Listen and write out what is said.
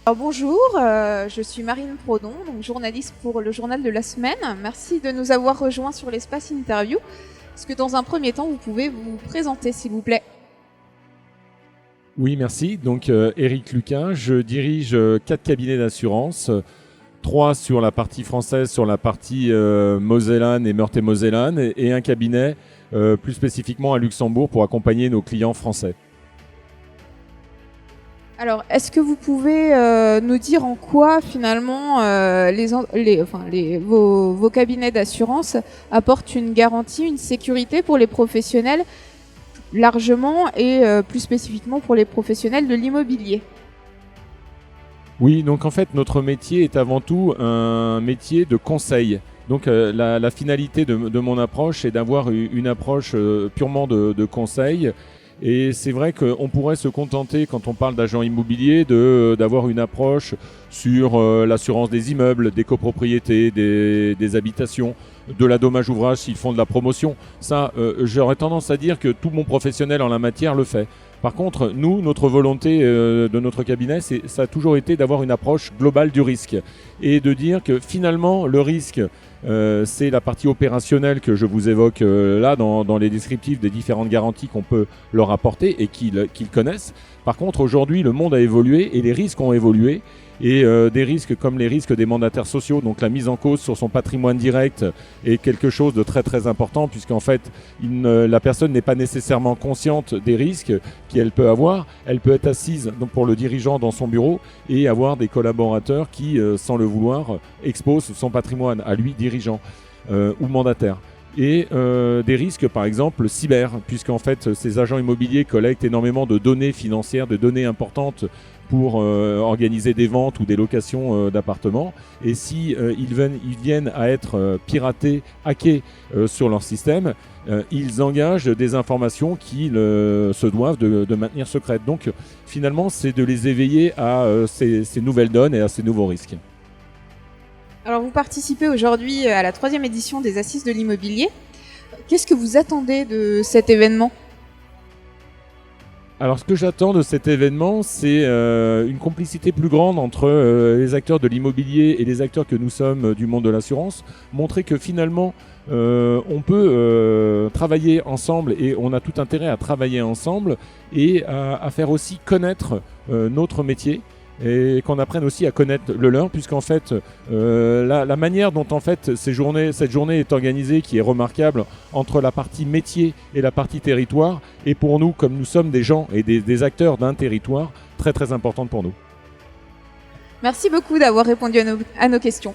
Alors bonjour, je suis Marine Prodon, donc journaliste pour le journal de la semaine. Merci de nous avoir rejoints sur l'espace interview. Est-ce que dans un premier temps, vous pouvez vous présenter, s'il vous plaît? Oui, merci. Donc, Éric Luquin, je dirige 4 cabinets d'assurance, 3 sur la partie française, sur la partie Mosellane et Meurthe-et-Mosellane, et un cabinet plus spécifiquement à Luxembourg pour accompagner nos clients français. Alors, est-ce que vous pouvez nous dire en quoi finalement vos cabinets d'assurance apportent une garantie, une sécurité pour les professionnels largement et plus spécifiquement pour les professionnels de l'immobilier? Oui, donc en fait, notre métier est avant tout un métier de conseil. Donc la finalité de mon approche est d'avoir une approche purement de conseil. Et c'est vrai qu'on pourrait se contenter, quand on parle d'agents immobiliers, d'avoir une approche sur l'assurance des immeubles, des copropriétés, des habitations, de la dommage ouvrage s'ils font de la promotion. Ça, j'aurais tendance à dire que tout mon professionnel en la matière le fait. Par contre, nous, notre volonté de notre cabinet, ça a toujours été d'avoir une approche globale du risque et de dire que finalement, le risque, c'est la partie opérationnelle que je vous évoque là dans les descriptifs des différentes garanties qu'on peut leur apporter et qu'ils connaissent. Par contre, aujourd'hui, le monde a évolué et les risques ont évolué. Et des risques comme les risques des mandataires sociaux, donc la mise en cause sur son patrimoine direct est quelque chose de très très important, puisqu'en fait la personne n'est pas nécessairement consciente des risques qu'elle peut avoir. Elle peut être assise donc, pour le dirigeant dans son bureau et avoir des collaborateurs qui, sans le vouloir, exposent son patrimoine à lui, dirigeant ou mandataire. Et des risques par exemple cyber, puisqu'en fait ces agents immobiliers collectent énormément de données financières, de données importantes pour organiser des ventes ou des locations d'appartements. Et si ils viennent à être piratés, hackés sur leur système, ils engagent des informations qu'ils se doivent de maintenir secrètes. Donc finalement, c'est de les éveiller à ces nouvelles donnes et à ces nouveaux risques. Alors vous participez aujourd'hui à la 3e édition des Assises de l'immobilier. Qu'est-ce que vous attendez de cet événement ? Alors ce que j'attends de cet événement, c'est une complicité plus grande entre les acteurs de l'immobilier et les acteurs que nous sommes du monde de l'assurance. Montrer que finalement, on peut travailler ensemble et on a tout intérêt à travailler ensemble et à faire aussi connaître notre métier. Et qu'on apprenne aussi à connaître le leur, puisqu'en fait, la manière dont en fait cette journée est organisée, qui est remarquable entre la partie métier et la partie territoire, est pour nous, comme nous sommes des gens et des acteurs d'un territoire, très très importante pour nous. Merci beaucoup d'avoir répondu à nos questions.